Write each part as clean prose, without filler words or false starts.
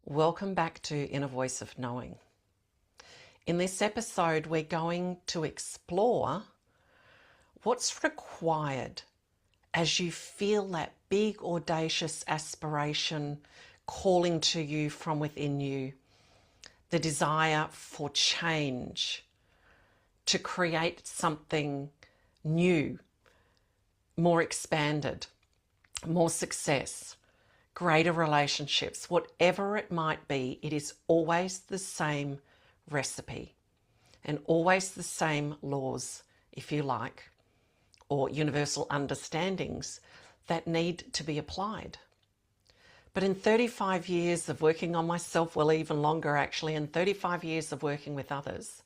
Welcome back to Inner Voice of Knowing. In this episode, we're going to explore what's required as you feel that big, audacious aspiration calling to you from within you, the desire for change, to create something new, more expanded, more success, greater relationships, whatever it might be. It is always the same recipe and always the same laws, if you like, or universal understandings that need to be applied. But in 35 years of working on myself, well, even longer actually, in 35 years of working with others,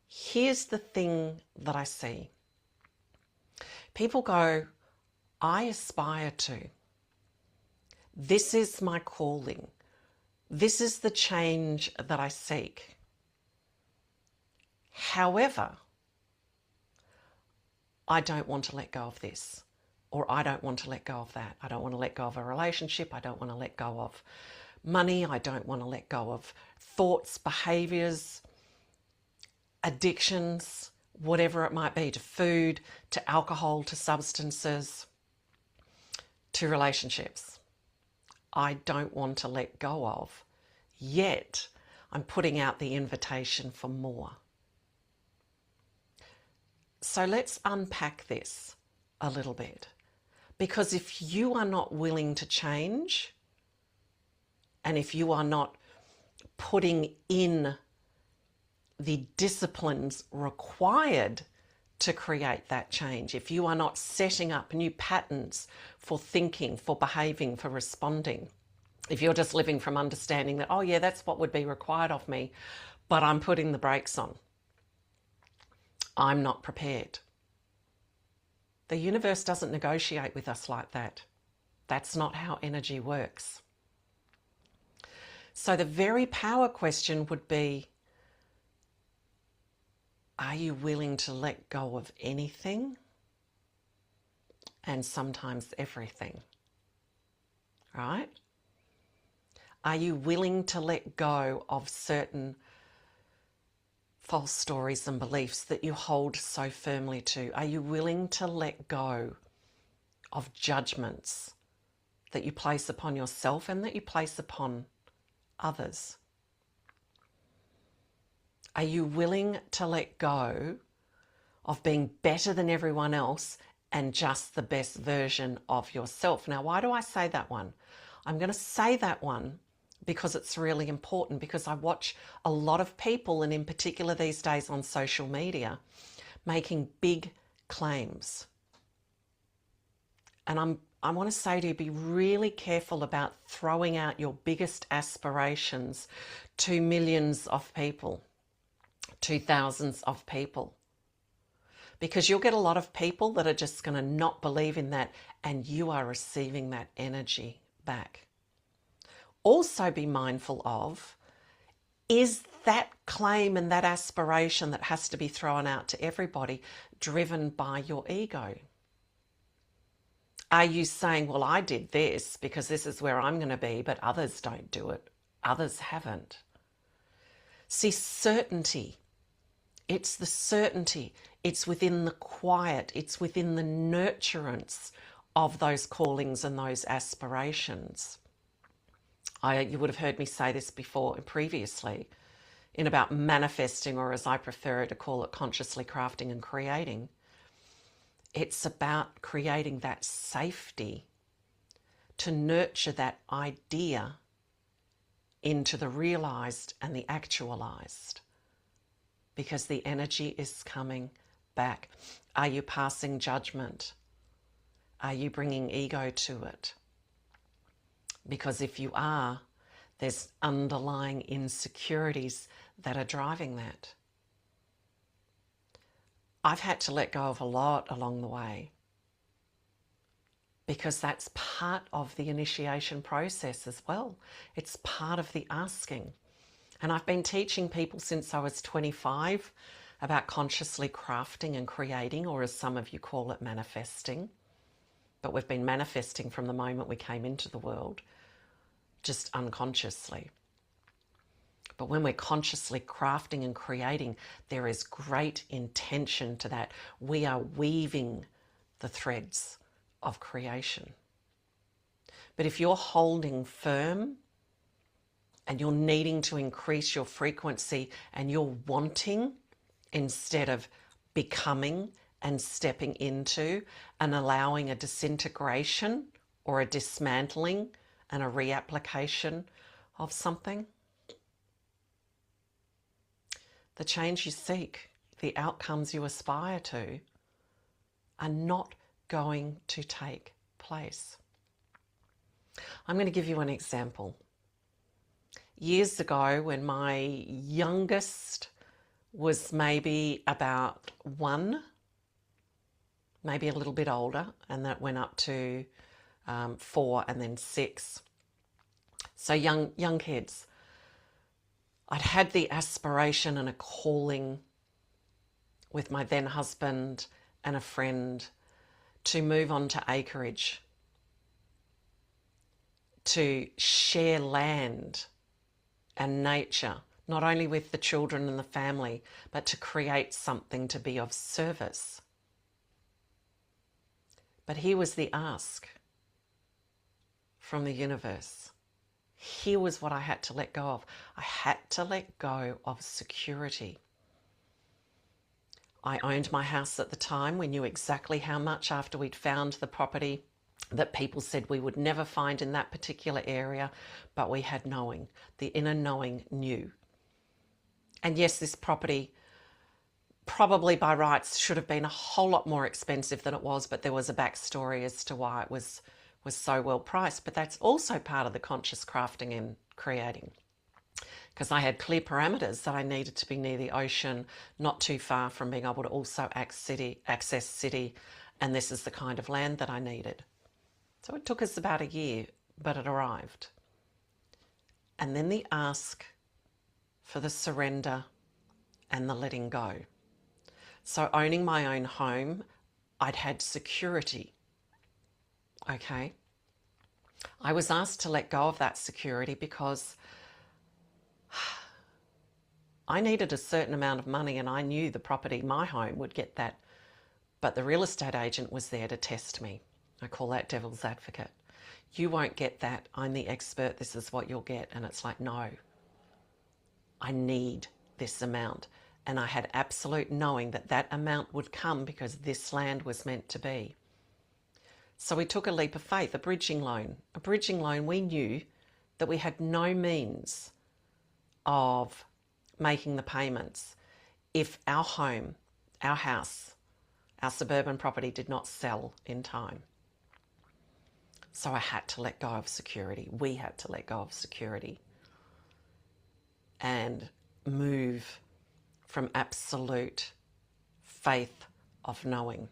here's the thing that I see. People go, I aspire to. This is my calling. This is the change that I seek. However, I don't want to let go of this, or I don't want to let go of that. I don't want to let go of a relationship. I don't want to let go of money. I don't want to let go of thoughts, behaviours, addictions, whatever it might be, to food, to alcohol, to substances, to relationships. I don't want to let go of, yet I'm putting out the invitation for more. So let's unpack this a little bit, because if you are not willing to change, and if you are not putting in the disciplines required to create that change, if you are not setting up new patterns for thinking, for behaving, for responding, if you're just living from understanding that, oh yeah, that's what would be required of me, but I'm putting the brakes on, I'm not prepared. The universe doesn't negotiate with us like that. That's not how energy works. So the very power question would be, are you willing to let go of anything and sometimes everything? Right? Are you willing to let go of certain false stories and beliefs that you hold so firmly to? Are you willing to let go of judgments that you place upon yourself and that you place upon others? Are you willing to let go of being better than everyone else and just the best version of yourself? Now, why do I say that one? I'm going to say that one because it's really important, because I watch a lot of people, and in particular these days on social media, making big claims. And I want to say to you, be really careful about throwing out your biggest aspirations to millions of people, to thousands of people, because you'll get a lot of people that are just going to not believe in that, and you are receiving that energy back. Also be mindful of, is that claim and that aspiration that has to be thrown out to everybody driven by your ego? Are you saying, well, I did this because this is where I'm going to be, but others don't do it. Others haven't. See, certainty. It's the certainty. It's within the quiet. It's within the nurturance of those callings and those aspirations. You would have heard me say this before previously in about manifesting, or as I prefer to call it, consciously crafting and creating. It's about creating that safety to nurture that idea into the realized and the actualized, because the energy is coming back. Are you passing judgment? Are you bringing ego to it? Because if you are, there's underlying insecurities that are driving that. I've had to let go of a lot along the way, because that's part of the initiation process as well. It's part of the asking. And I've been teaching people since I was 25 about consciously crafting and creating, or as some of you call it, manifesting. But we've been manifesting from the moment we came into the world. just unconsciously. But when we're consciously crafting and creating, there is great intention to that. We are weaving the threads of creation. But if you're holding firm and you're needing to increase your frequency and you're wanting instead of becoming and stepping into and allowing a disintegration or a dismantling and a reapplication of something, the change you seek, the outcomes you aspire to, are not going to take place. I'm going to give you an example. Years ago, when my youngest was maybe about 1, maybe a little bit older, and that went up to 4 and then 6. So young kids. I'd had the aspiration and a calling with my then husband and a friend to move on to acreage, to share land and nature, not only with the children and the family, but to create something to be of service. But here was the ask from the universe. Here was what I had to let go of. I had to let go of security. I owned my house at the time. We knew exactly how much after we'd found the property that people said we would never find in that particular area, but we had knowing. The inner knowing knew. And yes, this property probably by rights should have been a whole lot more expensive than it was, but there was a backstory as to why it was so well priced. But that's also part of the conscious crafting and creating, because I had clear parameters that I needed to be near the ocean, not too far from being able to also access city, and this is the kind of land that I needed. So it took us about a year, but it arrived. And then the ask for the surrender and the letting go. So owning my own home, I'd had security. Okay. I was asked to let go of that security because I needed a certain amount of money, and I knew the property, my home, would get that. But the real estate agent was there to test me. I call that devil's advocate. You won't get that. I'm the expert. This is what you'll get. And it's like, no, I need this amount. And I had absolute knowing that that amount would come because this land was meant to be. So we took a leap of faith, a bridging loan. A bridging loan, we knew that we had no means of making the payments if our home, our house, our suburban property did not sell in time. So I had to let go of security. We had to let go of security and move from absolute faith of knowing.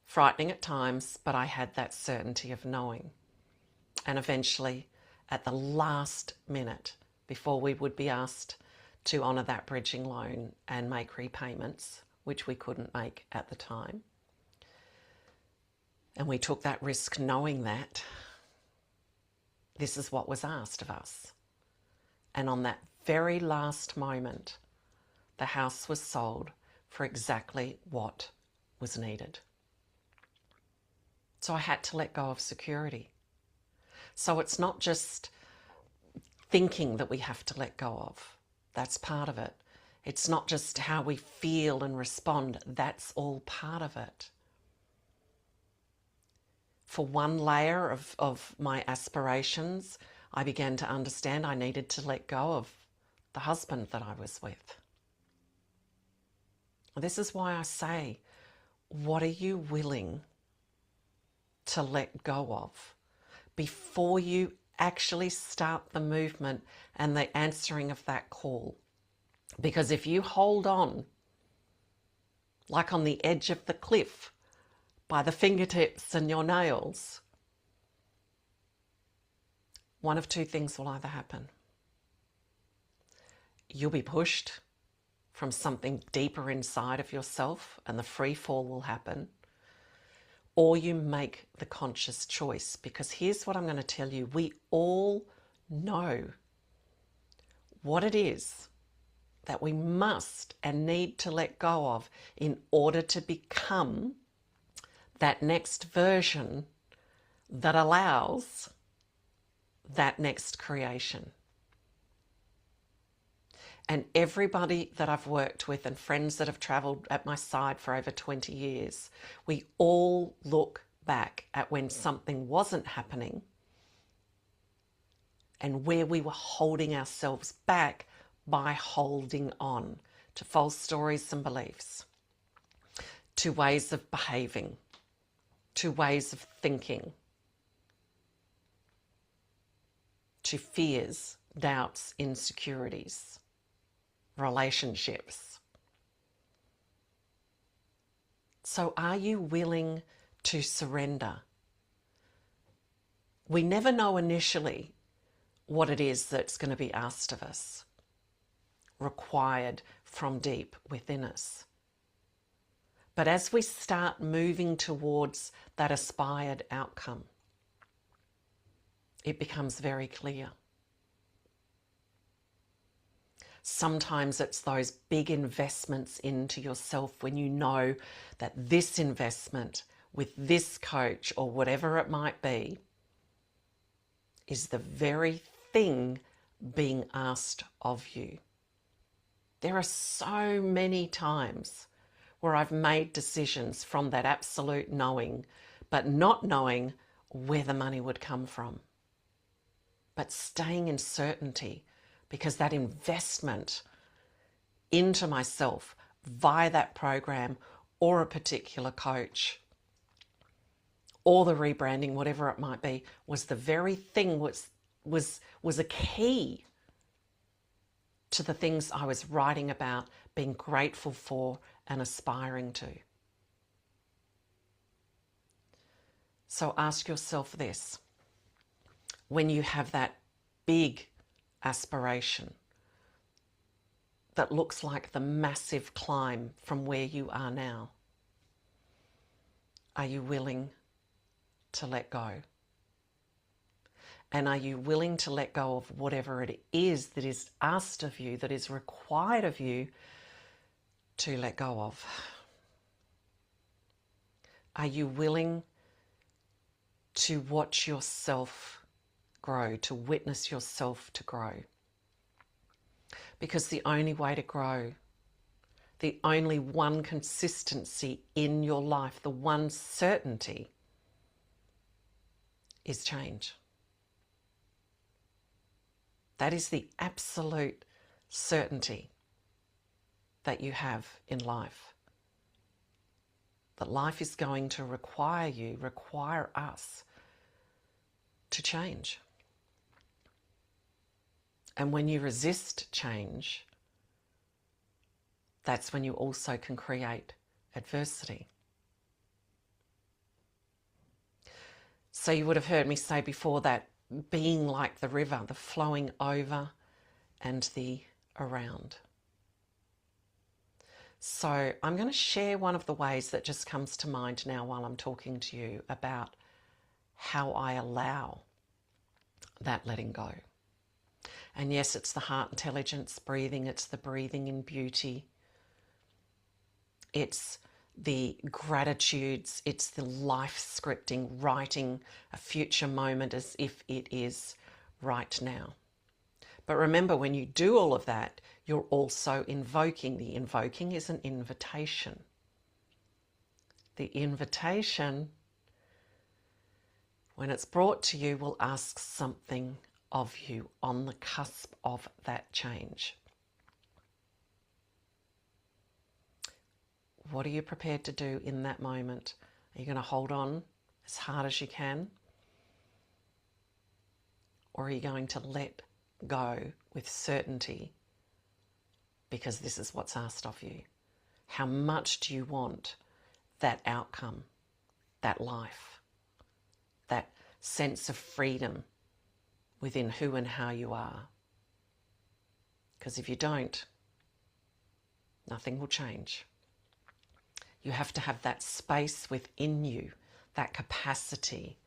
Frightening at times, but I had that certainty of knowing. And eventually, at the last minute, before we would be asked to honour that bridging loan and make repayments, which we couldn't make at the time, and we took that risk knowing that this is what was asked of us. And on that very last moment, the house was sold for exactly what was needed. So I had to let go of security. So it's not just thinking that we have to let go of. That's part of it. It's not just how we feel and respond. That's all part of it. For one layer of my aspirations, I began to understand I needed to let go of the husband that I was with. This is why I say, what are you willing to let go of before you actually start the movement and the answering of that call? Because if you hold on, like on the edge of the cliff, by the fingertips and your nails, one of two things will either happen. You'll be pushed from something deeper inside of yourself and the free fall will happen, or you make the conscious choice. Because here's what I'm going to tell you. We all know what it is that we must and need to let go of in order to become that next version that allows that next creation. And everybody that I've worked with and friends that have travelled at my side for over 20 years, we all look back at when something wasn't happening and where we were holding ourselves back by holding on to false stories and beliefs, to ways of behaving, to ways of thinking, to fears, doubts, insecurities, relationships. So are you willing to surrender? We never know initially what it is that's going to be asked of us, required from deep within us. But as we start moving towards that aspired outcome, it becomes very clear. Sometimes it's those big investments into yourself when you know that this investment with this coach or whatever it might be is the very thing being asked of you. There are so many times where I've made decisions from that absolute knowing, but not knowing where the money would come from. But staying in certainty, because that investment into myself via that program or a particular coach or the rebranding, whatever it might be, was the very thing, was a key to the things I was writing about, being grateful for and aspiring to. So ask yourself this. When you have that big aspiration that looks like the massive climb from where you are now, are you willing to let go? And are you willing to let go of whatever it is that is asked of you, that is required of you to let go of? Are you willing to watch yourself grow, to witness yourself to grow? Because the only way to grow, the only one consistency in your life, the one certainty is change. That is the absolute certainty that you have in life. That life is going to require us to change. And when you resist change, that's when you also can create adversity. So you would have heard me say before that being like the river, the flowing over and the around. So I'm going to share one of the ways that just comes to mind now while I'm talking to you about how I allow that letting go. And yes, it's the heart intelligence breathing. It's the breathing in beauty. It's the gratitudes. It's the life scripting, writing a future moment as if it is right now. But remember, when you do all of that, you're also invoking. The invoking is an invitation. The invitation, when it's brought to you, will ask something of you on the cusp of that change. What are you prepared to do in that moment? Are you going to hold on as hard as you can? Or are you going to let go with certainty because this is what's asked of you? How much do you want that outcome, that life, that sense of freedom within who and how you are? Because if you don't, nothing will change. You have to have that space within you, that capacity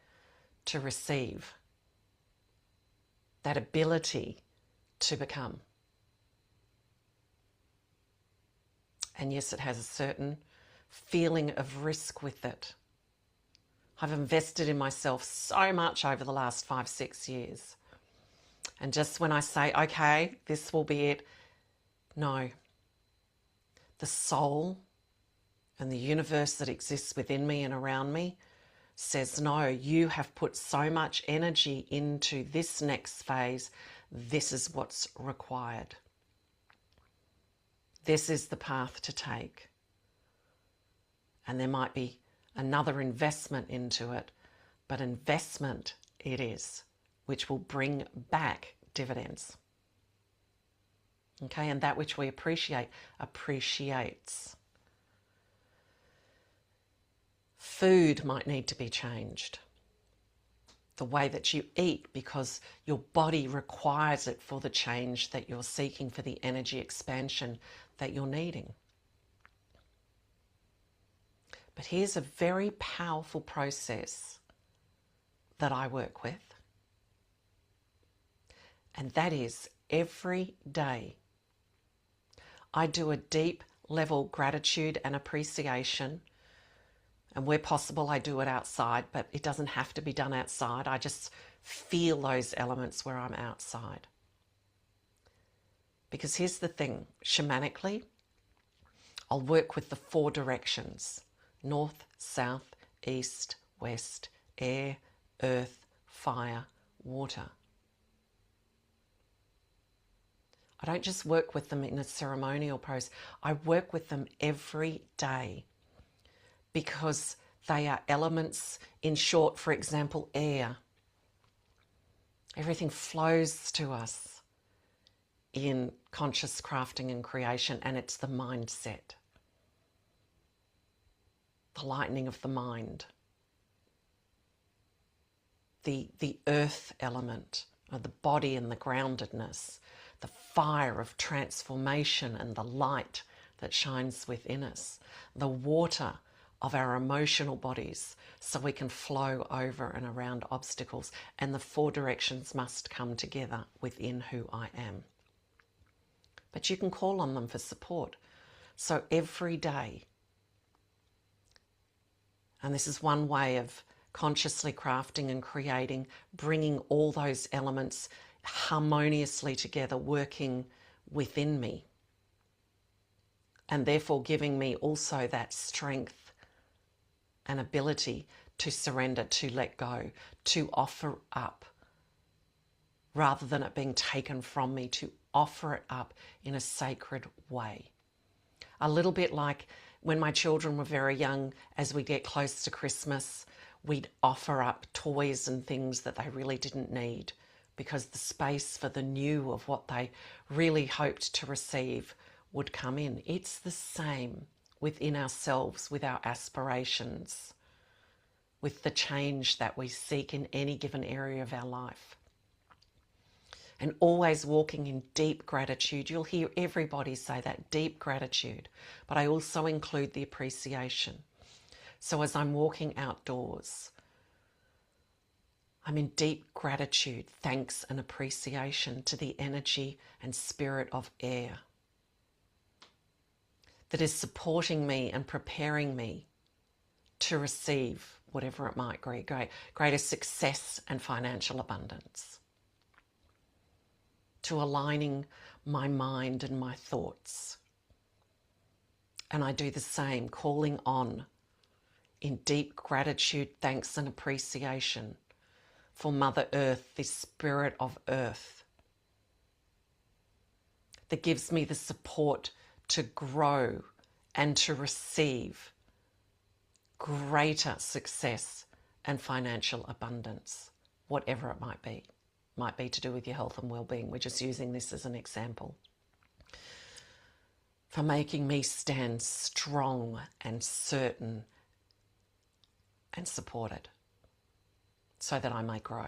to receive, that ability to become. And yes, it has a certain feeling of risk with it. I've invested in myself so much over the last 5, 6 years. And just when I say, okay, this will be it, no. The soul and the universe that exists within me and around me says, no, you have put so much energy into this next phase. This is what's required. This is the path to take. And there might be another investment into it, but investment it is, which will bring back dividends. Okay, and that which we appreciate appreciates. Food might need to be changed. The way that you eat, because your body requires it for the change that you're seeking, for the energy expansion that you're needing. But here's a very powerful process that I work with. And that is every day I do a deep level gratitude and appreciation. And where possible, I do it outside, but it doesn't have to be done outside. I just feel those elements where I'm outside. Because here's the thing, shamanically, I'll work with the 4 directions: north, south, east, west, air, earth, fire, water. I don't just work with them in a ceremonial process. I work with them every day because they are elements. In short, for example, air. Everything flows to us in conscious crafting and creation, and it's the mindset. The lightening of the mind. The earth element of the body and the groundedness. The fire of transformation and the light that shines within us. The water of our emotional bodies so we can flow over and around obstacles. And the 4 directions must come together within who I am. But you can call on them for support. So every day, and this is one way of consciously crafting and creating, bringing all those elements harmoniously together, working within me, and therefore giving me also that strength and ability to surrender, to let go, to offer up, rather than it being taken from me, to offer it up in a sacred way. A little bit like when my children were very young, as we get close to Christmas, we'd offer up toys and things that they really didn't need, because the space for the new of what they really hoped to receive would come in. It's the same within ourselves, with our aspirations, with the change that we seek in any given area of our life. And always walking in deep gratitude. You'll hear everybody say that, deep gratitude. But I also include the appreciation. So as I'm walking outdoors, I'm in deep gratitude, thanks and appreciation to the energy and spirit of air that is supporting me and preparing me to receive whatever it might bring, greater success and financial abundance, to aligning my mind and my thoughts. And I do the same, calling on in deep gratitude, thanks and appreciation for Mother Earth, this spirit of earth that gives me the support to grow and to receive greater success and financial abundance, whatever it might be. Might be to do with your health and well-being. We're just using this as an example. For making me stand strong and certain and supported, so that I may grow.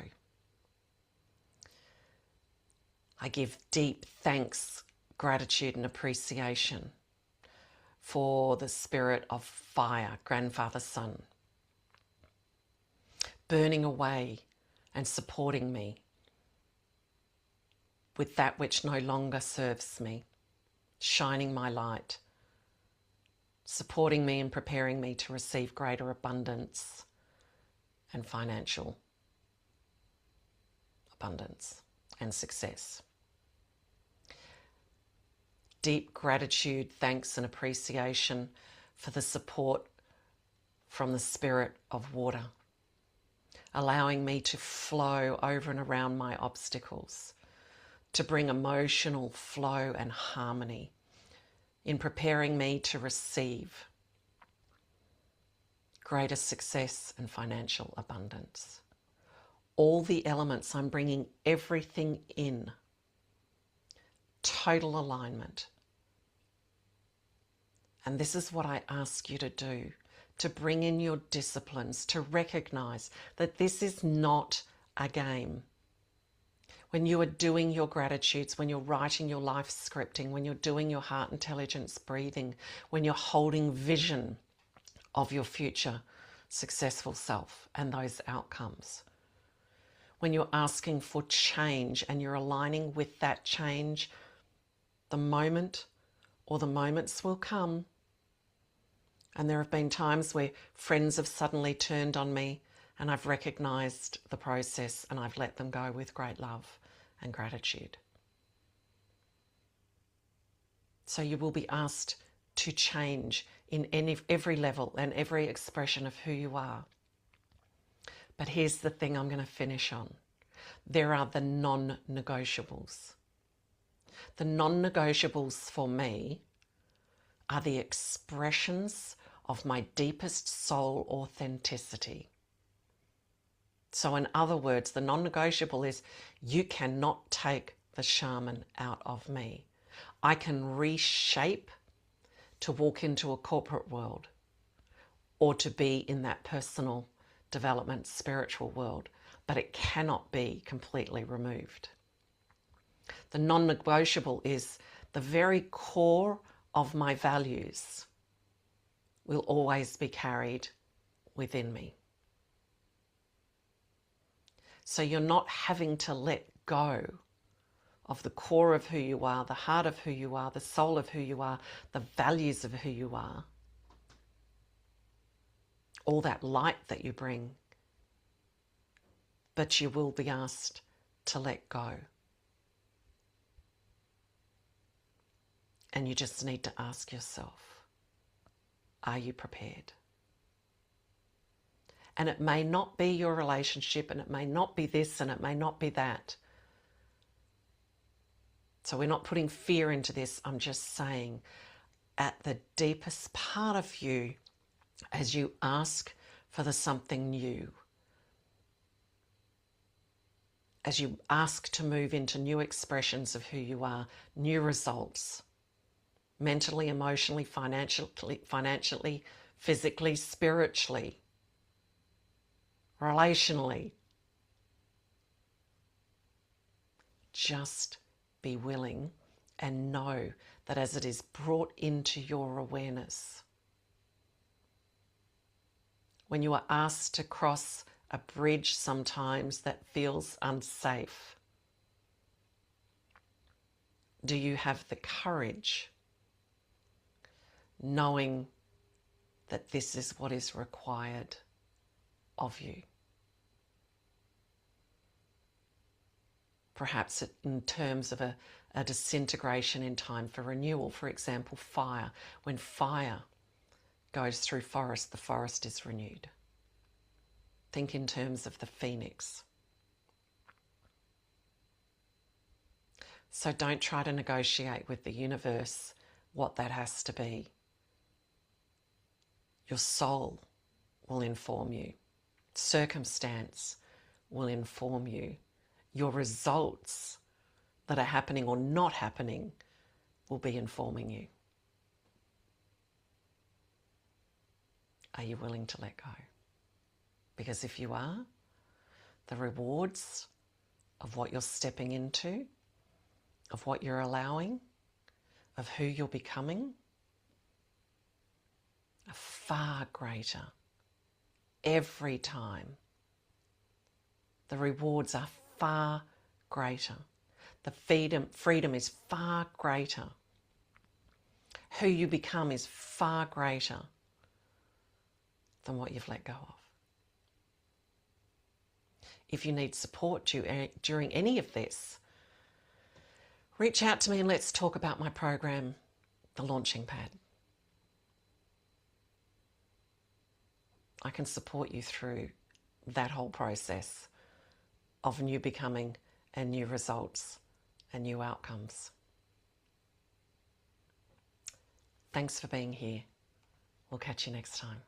I give deep thanks, gratitude and appreciation for the spirit of fire, grandfather sun, burning away and supporting me with that which no longer serves me, shining my light, supporting me and preparing me to receive greater abundance and financial abundance and success. Deep gratitude, thanks and appreciation for the support from the spirit of water, allowing me to flow over and around my obstacles, to bring emotional flow and harmony in preparing me to receive greater success and financial abundance. All the elements, I'm bringing everything in. Total alignment. And this is what I ask you to do, to bring in your disciplines, to recognize that this is not a game. When you are doing your gratitudes, when you're writing your life scripting, when you're doing your heart intelligence breathing, when you're holding vision of your future successful self and those outcomes, when you're asking for change and you're aligning with that change, the moment or the moments will come. And there have been times where friends have suddenly turned on me and I've recognized the process and I've let them go with great love and gratitude. So you will be asked to change in every level and every expression of who you are. But here's the thing I'm going to finish on. There are the non-negotiables. The non-negotiables for me are the expressions of my deepest soul authenticity. So in other words, the non-negotiable is you cannot take the shaman out of me. I can reshape to walk into a corporate world or to be in that personal development, spiritual world, but it cannot be completely removed. The non-negotiable is the very core of my values will always be carried within me. So you're not having to let go of the core of who you are, the heart of who you are, the soul of who you are, the values of who you are, all that light that you bring. But you will be asked to let go. And you just need to ask yourself, are you prepared? And it may not be your relationship, and it may not be this, and it may not be that. So we're not putting fear into this. I'm just saying at the deepest part of you, as you ask for the something new, as you ask to move into new expressions of who you are, new results, mentally, emotionally, financially, physically, spiritually, relationally. Just be willing and know that as it is brought into your awareness, when you are asked to cross a bridge sometimes that feels unsafe, do you have the courage, knowing that this is what is required of you? Perhaps in terms of a disintegration in time for renewal. For example, fire. When fire goes through forest, the forest is renewed. Think in terms of the phoenix. So don't try to negotiate with the universe what that has to be. Your soul will inform you. Circumstance will inform you. Your results that are happening or not happening will be informing you. Are you willing to let go? Because if you are, the rewards of what you're stepping into, of what you're allowing, of who you're becoming, are far greater every time The rewards are far greater. The freedom is far greater. Who you become is far greater than what you've let go of. If you need support during any of this, reach out to me and let's talk about my program, The Launching Pad. I can support you through that whole process of new becoming and new results and new outcomes. Thanks for being here. We'll catch you next time.